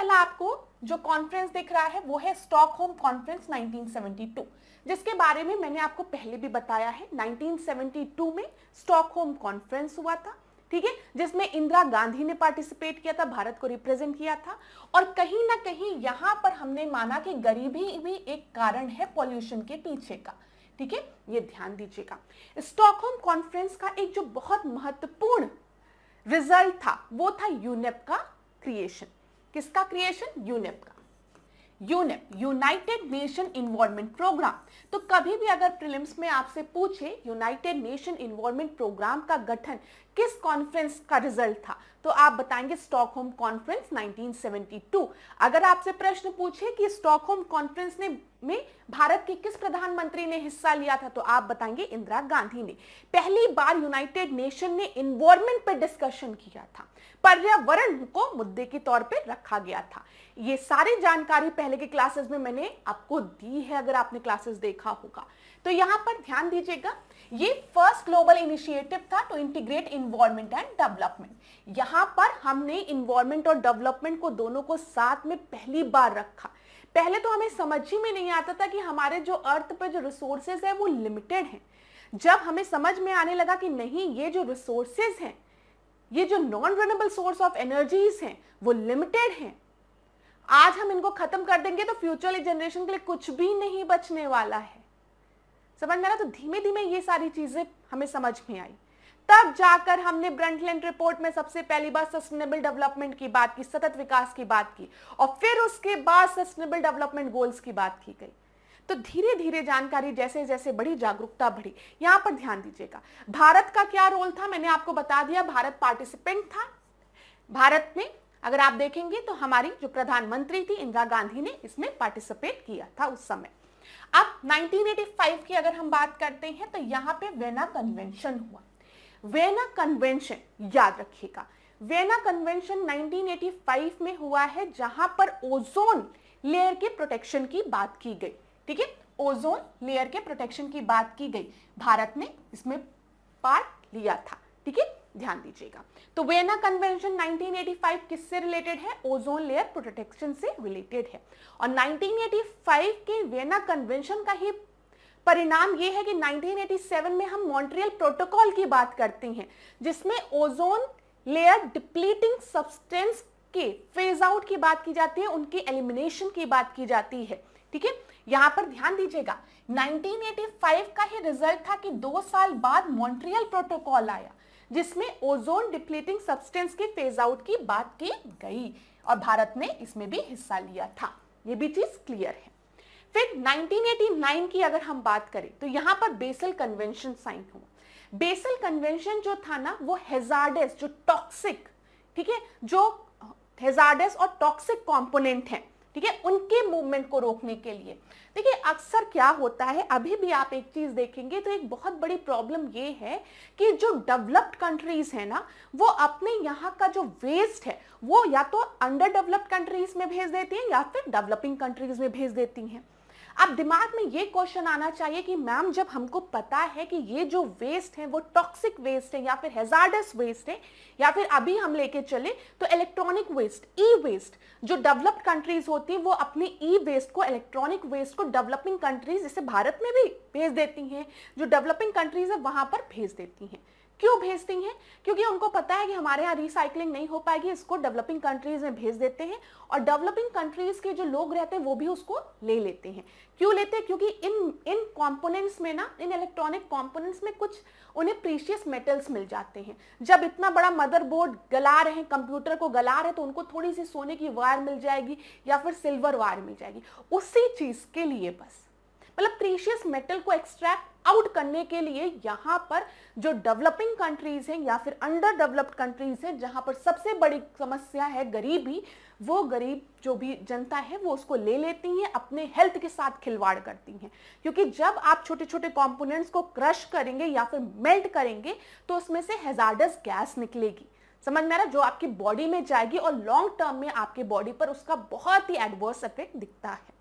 पहला आपको जो कॉन्फ्रेंस दिख रहा है वो है स्टॉकहोम कॉन्फ्रेंस 1972, जिसके बारे में मैंने आपको पहले भी बताया है। 1972 में स्टॉकहोम कॉन्फ्रेंस हुआ था, ठीक है, जिसमें इंदिरा गांधी ने पार्टिसिपेट किया था, भारत को रिप्रेजेंट किया था। और कहीं ना कहीं यहां पर हमने माना कि गरीबी भी एक कारण है पॉल्यूशन के पीछे का, ठीक है, ये ध्यान दीजिएगा। स्टॉकहोम कॉन्फ्रेंस का एक जो बहुत महत्वपूर्ण रिजल्ट था वो था यूनेप का क्रिएशन। किसका क्रिएशन? यूनेप का। UNEP, United Nation Environment Programme. तो कभी भी अगर प्रीलिम्स में आपसे पूछे यूनाइटेड नेशन इन्वायरमेंट प्रोग्राम का गठन किस कॉन्फ्रेंस का रिजल्ट था, तो आप बताएंगे स्टॉकहोम कॉन्फ्रेंस 1972। अगर आपसे प्रश्न पूछे कि स्टॉकहोम कॉन्फ्रेंस में भारत के किस प्रधानमंत्री ने हिस्सा लिया था, तो आप बताएंगे इंदिरा गांधी ने। पहली बार यूनाइटेड नेशन ने इन्वायरमेंट पर डिस्कशन किया था, पर्यावरण को मुद्दे के तौर पे रखा गया था। ये सारी जानकारी पहले के क्लासेस में मैंने आपको दी है, अगर आपने क्लासेस देखा होगा। तो यहां पर ध्यान दीजिएगा, ये फर्स्ट ग्लोबल इनिशिएटिव था to integrate environment and development. यहां पर हमने इन्वायरमेंट और डेवलपमेंट को दोनों को साथ में पहली बार रखा। पहले तो हमें समझ ही में नहीं आता था कि हमारे जो अर्थ पे जो रिसोर्सेज है वो लिमिटेड हैं। जब हमें समझ में आने लगा कि नहीं, ये जो रिसोर्सेज हैं, ये जो non renewable source of energies हैं वो लिमिटेड हैं, आज हम इनको खत्म कर देंगे तो फ्यूचर जनरेशन के लिए कुछ भी नहीं बचने वाला है। समझ में आ रहा? तो धीमे धीमे ये सारी चीजें हमें समझ में आई। तब जाकर हमने ब्रंटलैंड रिपोर्ट में सबसे पहली बार सस्टेनेबल डेवलपमेंट की बात की, सतत विकास की बात की, और फिर उसके बाद सस्टेनेबल डेवलपमेंट गोल्स की बात की गई। तो धीरे धीरे जानकारी जैसे जैसे बढ़ी, जागरूकता बढ़ी। यहां पर ध्यान दीजिएगा, भारत का क्या रोल था मैंने आपको बता दिया। भारत पार्टिसिपेंट था। भारत में अगर आप देखेंगे तो हमारी जो प्रधानमंत्री थी इंदिरा गांधी ने इसमें पार्टिसिपेट किया था उस समय। अब 1985 की अगर हम बात करते हैं तो यहां पे वेना कन्वेंशन हुआ। वेना कन्वेंशन याद रखिएगा, वेना कन्वेंशन 1985 में हुआ है, जहां पर ओजोन लेयर के प्रोटेक्शन की बात की गई, ठीक है, ओजोन लेयर के प्रोटेक्शन की बात की गई। भारत ने इसमें पार्ट लिया था, ठीक है, ध्यान दीजिएगा। तो वेना कन्वेंशन 1985 किससे रिलेटेड है? ओजोन लेयर प्रोटेक्शन से रिलेटेड है। और 1985 के वेना कन्वेंशन का ही परिणाम यह है कि 1987 में हम मॉन्ट्रियल प्रोटोकॉल की बात करते हैं, जिसमें ओजोन लेयर डिप्लीटिंग सब्सटेंस के फेज आउट की बात की जाती है, उनकी एलिमिनेशन की बात की जाती है, ठीक है। यहां पर ध्यान दीजिएगा, 1985 का ही रिजल्ट था कि 2 साल बाद मॉन्ट्रियल प्रोटोकॉल आया, जिसमें ओजोन डिप्लीटिंग सब्सटेंस के फेज आउट की बात की गई, और भारत ने इसमें भी हिस्सा लिया था। ये भी चीज क्लियर है। फिर 1989 की अगर हम बात करें तो यहां पर बेसल कन्वेंशन साइन हुआ। बेसल कन्वेंशन जो था ना, वो हैजार्डस, जो टॉक्सिक, ठीक है, जो हैजार्डस और टॉक्सिक कंपोनेंट हैं, ठीक है, उनके मूवमेंट को रोकने के लिए। देखिए अक्सर क्या होता है, अभी भी आप एक चीज देखेंगे तो एक बहुत बड़ी प्रॉब्लम ये है कि जो डेवलप्ड कंट्रीज है ना, वो अपने यहाँ का जो वेस्ट है वो या तो अंडर डेवलप्ड कंट्रीज में भेज देती हैं या फिर डेवलपिंग कंट्रीज में भेज देती हैं। अब दिमाग में ये क्वेश्चन आना चाहिए कि मैम जब हमको पता है कि ये जो वेस्ट है वो टॉक्सिक वेस्ट है या फिर हैजार्डस वेस्ट है, या फिर अभी हम लेके चले तो इलेक्ट्रॉनिक वेस्ट, ई वेस्ट, जो डेवलप्ड कंट्रीज होती हैं वो अपने ई वेस्ट को, इलेक्ट्रॉनिक वेस्ट को डेवलपिंग कंट्रीज जैसे भारत में भी भेज देती हैं, जो डेवलपिंग कंट्रीज है वहां पर भेज देती हैं। क्यों भेजती हैं? क्योंकि उनको पता है कि हमारे यहाँ रिसाइकलिंग नहीं हो पाएगी, इसको डेवलपिंग कंट्रीज में भेज देते हैं, और डेवलपिंग कंट्रीज के जो लोग रहते हैं वो भी उसको ले लेते हैं। क्यों लेते हैं? क्योंकि इन कंपोनेंट्स में ना, इन इलेक्ट्रॉनिक कंपोनेंट्स में कुछ उन्हें प्रीशियस मेटल्स मिल जाते हैं। जब इतना बड़ा मदरबोर्ड गला रहे हैं, कंप्यूटर को गला रहे हैं, तो उनको थोड़ी सी सोने की वायर मिल जाएगी या फिर सिल्वर वायर मिल जाएगी। उसी चीज के लिए बस, मतलब प्रीशियस मेटल को एक्सट्रैक्ट आउट करने के लिए यहां पर जो डेवलपिंग कंट्रीज हैं या फिर अंडर डेवलप्ड कंट्रीज हैं, जहां पर सबसे बड़ी समस्या है गरीबी, वो गरीब जो भी जनता है वो उसको ले लेती हैं, अपने हेल्थ के साथ खिलवाड़ करती हैं। क्योंकि जब आप छोटे छोटे कंपोनेंट्स को क्रश करेंगे या फिर मेल्ट करेंगे तो उसमें से हैजार्डस गैस निकलेगी, समझ में आ रहा, जो आपकी बॉडी में जाएगी और लॉन्ग टर्म में आपके बॉडी पर उसका बहुत ही एडवर्स इफेक्ट दिखता है।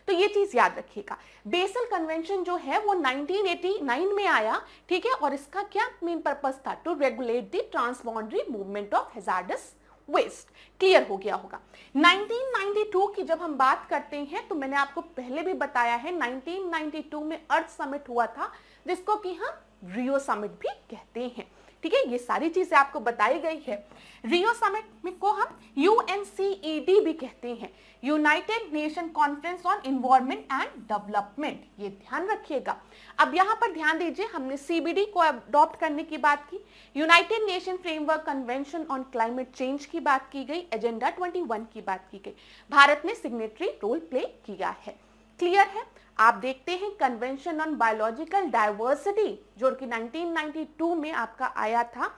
तो ये चीज याद रखिएगा। बेसल कन्वेंशन जो है वो 1989 में आया, ठीक है, और इसका क्या मेन पर्पस था? To regulate the transboundary movement of hazardous waste. Clear हो गया होगा। 1992 की जब हम बात करते हैं तो मैंने आपको पहले भी बताया है 1992 में अर्थ समिट हुआ था, जिसको कि हम रियो समिट भी कहते हैं। ठीक है, ये सारी चीजें आपको बताई गई है। रियो समिट में को हम UNCED भी कहते हैं, United nation conference on environment and development, ये ध्यान रखिएगा। अब यहाँ पर ध्यान दीजिए, हमने CBD को अडॉप्ट करने की बात की, United Nation Framework Convention on climate change की बात की गई, एजेंडा 21 की बात की गई, भारत ने सिग्नेटरी रोल प्ले किया है। क्लियर है। आप देखते हैं कन्वेंशन ऑन बायोलॉजिकल डाइवर्सिटी जो कि 1992 में आपका आया था,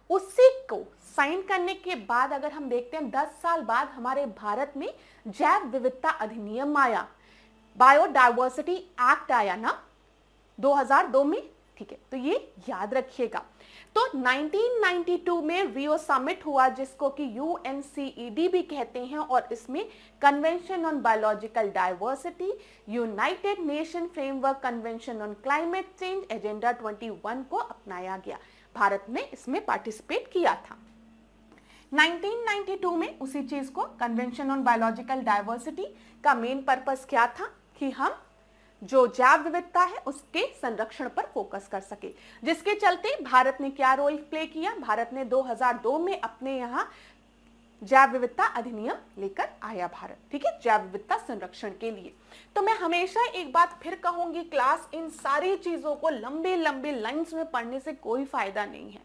उसी को साइन करने के बाद अगर हम देखते हैं 10 साल बाद हमारे भारत में जैव विविधता अधिनियम आया, बायोडाइवर्सिटी एक्ट आया ना 2002 में। ठीक है, तो ये याद रखिएगा। तो 1992 में रियो समिट हुआ, जिसको कि UNCED भी कहते हैं, और इसमें convention on biological diversity, United Nation Framework Convention on climate change, agenda 21 को अपनाया गया। भारत ने इसमें पार्टिसिपेट किया था। 1992 में उसी चीज को, कन्वेंशन ऑन बायोलॉजिकल डाइवर्सिटी का मेन पर्पस क्या था कि हम जो जैव विविधता है उसके संरक्षण पर फोकस कर सके, जिसके चलते भारत ने क्या रोल प्ले किया, भारत ने 2002 में अपने यहाँ जैव विविधता अधिनियम लेकर आया भारत। ठीक है, जैव विविधता संरक्षण के लिए। तो मैं हमेशा एक बात फिर कहूंगी, क्लास इन सारी चीजों को लंबे लंबे लाइंस में पढ़ने से कोई फायदा नहीं है।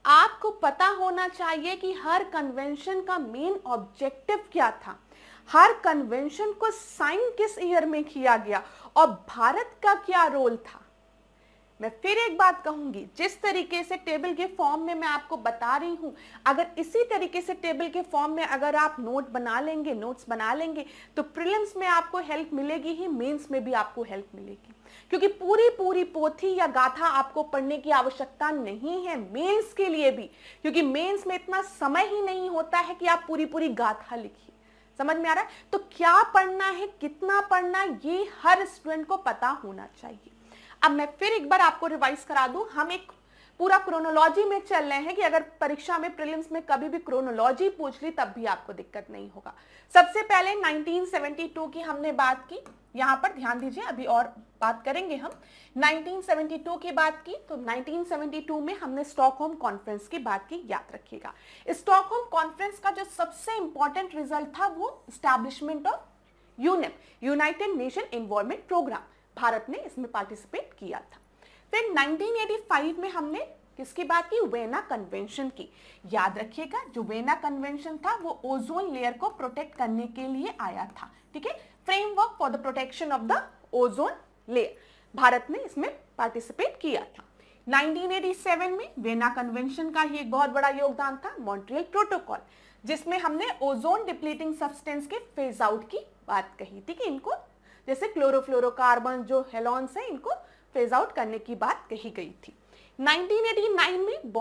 आपको पता होना चाहिए कि हर कन्वेंशन का मेन ऑब्जेक्टिव क्या था, हर कन्वेंशन को साइन किस ईयर में किया गया और भारत का क्या रोल था। मैं फिर एक बात कहूंगी, जिस तरीके से टेबल के फॉर्म में मैं आपको बता रही हूं, अगर इसी तरीके से टेबल के फॉर्म में अगर आप नोट्स बना लेंगे तो प्रीलिम्स में आपको हेल्प मिलेगी ही, मेंस में भी आपको हेल्प मिलेगी, क्योंकि पूरी पूरी पोथी या गाथा आपको पढ़ने की आवश्यकता नहीं है मेंस के लिए भी, क्योंकि मेंस में इतना समय ही नहीं होता है कि आप पूरी पूरी गाथा लिखिए। समझ में आ रहा है? तो क्या पढ़ना है, कितना पढ़ना है, ये हर स्टूडेंट को पता होना चाहिए। अब मैं फिर एक बार आपको रिवाइज करा दूं, हम एक पूरा क्रोनोलॉजी में चल रहे हैं कि अगर परीक्षा में प्रीलिम्स में कभी भी क्रोनोलॉजी पूछ ली तब भी आपको दिक्कत नहीं होगा। सबसे पहले 1972 की हमने बात की, यहां पर ध्यान दीजिए, अभी और बात करेंगे हम। 1972 की बात की तो 1972 में हमने स्टॉकहोम कॉन्फ्रेंस की बात की, याद रखिएगा। स्टॉकहोम कॉन्फ्रेंस का जो सबसे इंपॉर्टेंट रिजल्ट था वो establishment of UNEP, United Nation Environment Programme, Bharat ने इसमें पार्टिसिपेट किया था। फिर 1985 में हमने किसकी बात की, वेना कन्वेंशन की। याद रखिएगा, जो वेना कन्वेंशन था वो ओजोन लेयर को प्रोटेक्ट करने के लिए आया था। ठीक है, framework for the protection of the ozone layer, Bharat ने इसमें पार्टिसिपेट किया था। 1987 में वेना कन्वेंशन का ही एक बहुत बड़ा योगदान था, मॉन्ट्रियल प्रोटोकॉल, जिसमें हमने ओजोन डिप्लीटिंग सब्सटेंस के फेज आउट की बात कही थी कि इनको, जैसे क्लोरोफ्लोरोकार्बन जो हेलॉन्स है, इनको फेज आउट करने की बात कही गई थी। 1989 में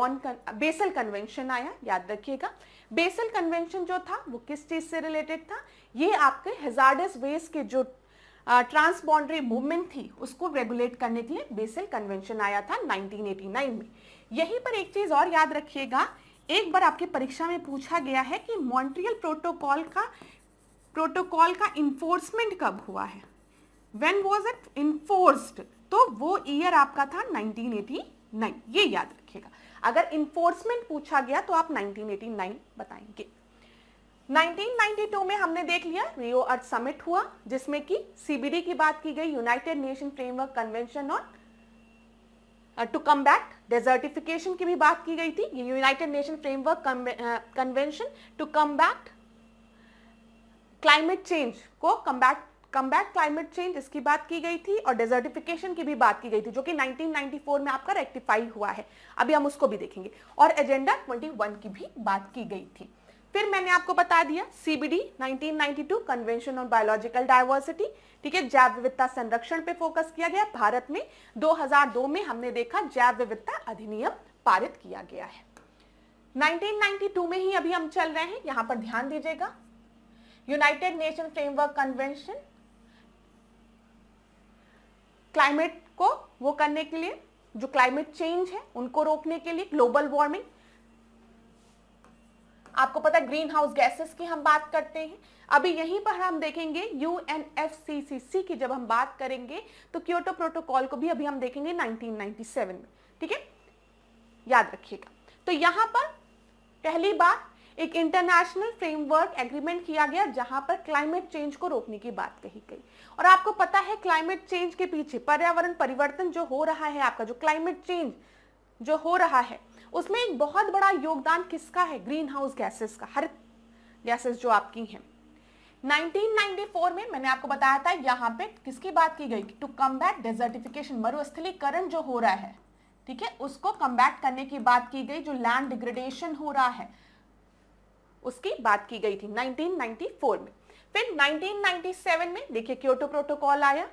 बेसल कन्वेंशन आया, याद रखिएगा। बेसल कन्वेंशन जो था वो किस चीज से रिलेटेड था, ये आपके हैजार्डस वेस्ट के जो ट्रांसबाउंड्री मूवमेंट थी उसको रेगुलेट करने के लिए बेसल कन्वेंशन आया था 1989 में। यहीं पर एक चीज और याद रखिएगा, एक बार आपकी परीक्षा में पूछा गया है कि मॉन्ट्रियल प्रोटोकॉल का इन्फोर्समेंट कब हुआ है, व्हेन वाज इट इन्फोर्स्ड, तो वो ईयर आपका था 1989, ये याद रखिएगा। अगर इन्फोर्समेंट पूछा गया तो आप 1989 बताएंगे। 1992 में हमने देख लिया रियो अर्थ समिट हुआ, जिसमें कि CBD की बात की गई, United Nation Framework Convention on to combat desertification की भी बात की गई थी। ये United Nation Framework Convention to combat climate change को कम्बैट क्लाइमेट चेंज, इसकी बात की गई थी, और डेजर्टिफिकेशन की भी बात की गई थी, जो कि 1994 में आपका रेक्टिफाई हुआ है, अभी हम उसको भी देखेंगे, और एजेंडा 21 की भी बात की गई थी। फिर मैंने आपको बता दिया CBD 1992 convention on biological diversity, ठीक है, जैव विविधता संरक्षण पे फोकस किया गया। भारत में 2002 में हमने देखा जैव विविधता अधिनियम पारित किया गया है। 1992 में ही अभी हम चल रहे हैं, यहां पर ध्यान दीजिएगा। United Nation Framework convention, climate को वो करने के लिए, जो क्लाइमेट चेंज है उनको रोकने के लिए, ग्लोबल वार्मिंग, आपको पता है ग्रीन हाउस गैसेस की हम बात करते हैं। अभी यहीं पर हम देखेंगे UNFCCC की जब हम बात करेंगे तो क्योटो प्रोटोकॉल को भी अभी हम देखेंगे 1997 में, ठीक है, याद रखिएगा। तो यहां पर पहली बार एक इंटरनेशनल फ्रेमवर्क एग्रीमेंट किया गया जहां पर क्लाइमेट चेंज को रोकने की बात कही गई। और आपको पता है क्लाइमेट चेंज के पीछे पर्यावरण परिवर्तन जो हो रहा है, आपका जो क्लाइमेट चेंज जो हो रहा है उसमें एक बहुत बड़ा योगदान किसका है? ग्रीन हाउस गैसेस का, हरित गैसेस जो आपकी हैं। 1994 में मैंने आपको बताया था यहां पे किसकी बात की गई? टू कम्बैट डेजर्टिफिकेशन, मरुस्थलीकरण जो हो रहा है, ठीक है, उसको कम्बैट करने की बात की गई। जो लैंड डिग्रेडेशन हो रहा है उसकी बात की गई थी 1994 में। फिर 1997 में देखिए क्योटो प्रोटोकॉल आया,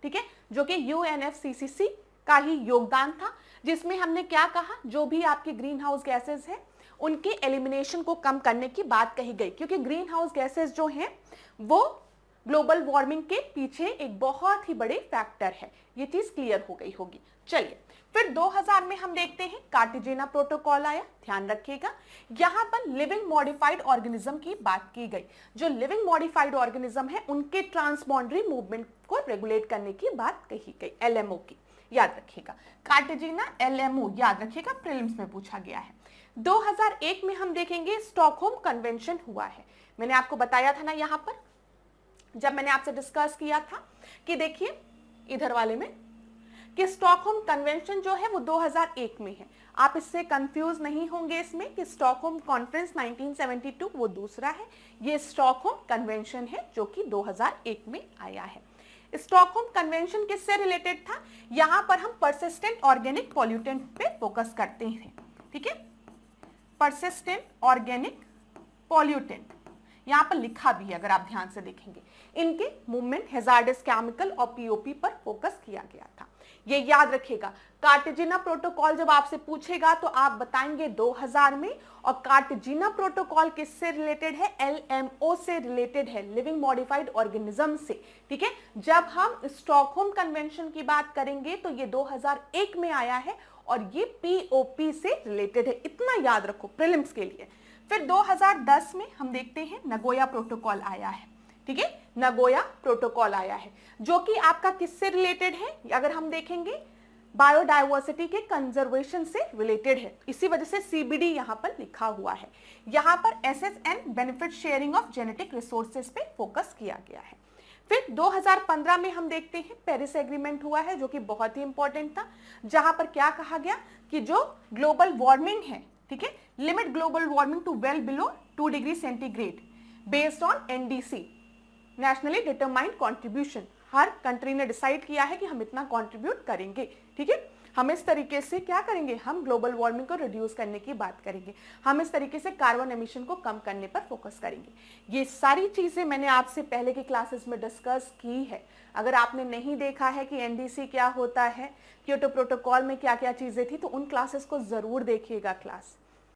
ठीक है, जो कि UNFCCC का ही योगदान था, जिसमें हमने क्या कहा, जो भी आपकी ग्रीन हाउस गैसेस है उनके एलिमिनेशन को कम करने की बात कही गई, क्योंकि ग्रीन हाउस गैसेस जो हैं वो ग्लोबल वार्मिंग के पीछे एक बहुत ही बड़े फैक्टर है। ये चीज क्लियर हो गई होगी। चलिए फिर 2000 में हम देखते हैं कार्टेजेना प्रोटोकॉल आया, ध्यान रखिएगा। यहां पर लिविंग मॉडिफाइड ऑर्गेनिज्म की बात की गई। जो लिविंग मॉडिफाइड ऑर्गेनिज्म है उनके ट्रांसबाउंडरी मूवमेंट को रेगुलेट करने की बात कही गई, LMO की, याद रखिएगा। कार्टेजेना LMO याद रखिएगा, प्रीलिम्स में पूछा गया है। 2001 में हम देखेंगे स्टॉकहोम कन्वेंशन हुआ है। मैंने आपको बताया था ना यहां पर जब मैंने आपसे डिस्कस किया था कि देखिए इधर वाले में कि स्टॉकहोम कन्वेंशन जो है वो 2001 में है। आप इससे कंफ्यूज नहीं होंगे इसमें कि स्टॉकहोम कॉन्फ्रेंस 1972 वो दूसरा है, ये स्टॉकहोम कन्वेंशन है जो कि 2001 में आया है। स्टॉकहोम कन्वेंशन किससे रिलेटेड था? यहां पर हम परसिस्टेंट ऑर्गेनिक पॉल्यूटेंट पे फोकस करते हैं, ठीक है, परसिस्टेंट ऑर्गेनिक पॉल्यूटेंट यहां पर लिखा भी है, अगर आप ध्यान से देखेंगे। इनके मूवमेंट, हैजार्डस केमिकल और POP पर फोकस किया गया था। ये याद रखिएगा। कार्टेजेना प्रोटोकॉल जब आपसे पूछेगा तो आप बताएंगे 2000 में, और कार्टेजेना प्रोटोकॉल किससे रिलेटेड है? LMO से रिलेटेड है, लिविंग मॉडिफाइड ऑर्गेनिज्म से, ठीक है। जब हम स्टॉकहोम कन्वेंशन की बात करेंगे तो ये 2001 में आया है और ये POP से रिलेटेड है, इतना याद रखो प्रीलिम्स के लिए। फिर 2010 में हम देखते हैं नगोया प्रोटोकॉल आया है, ठीक है, नगोया प्रोटोकॉल आया है जो कि आपका किससे रिलेटेड है? अगर हम देखेंगे बायोडायवर्सिटी के कंजर्वेशन से रिलेटेड है, इसी वजह से CBD यहां पर लिखा हुआ है। यहां पर SSN benefit sharing of genetic resources पे फोकस किया गया है। फिर 2015 में हम देखते हैं पेरिस एग्रीमेंट हुआ है जो कि बहुत ही इंपॉर्टेंट था, जहां पर क्या कहा गया कि जो ग्लोबल वार्मिंग है, ठीक है, limit global warming to well below 2 degree centigrade based on NDC, nationally determined contribution. हर कंट्री ने डिसाइड किया है कि हम इतना कॉन्ट्रीब्यूट करेंगे, ठीक है, हम इस तरीके से क्या करेंगे, हम ग्लोबल वार्मिंग को रिड्यूस करने की बात करेंगे, हम इस तरीके से कार्बन एमिशन को कम करने पर फोकस करेंगे। ये सारी चीजें मैंने आपसे पहले की क्लासेस में डिस्कस की है। अगर आपने नहीं देखा है कि NDC क्या होता है, क्योटो प्रोटोकॉल में क्या क्या चीजें थी, तो उन क्लासेस को जरूर देखिएगा क्लास।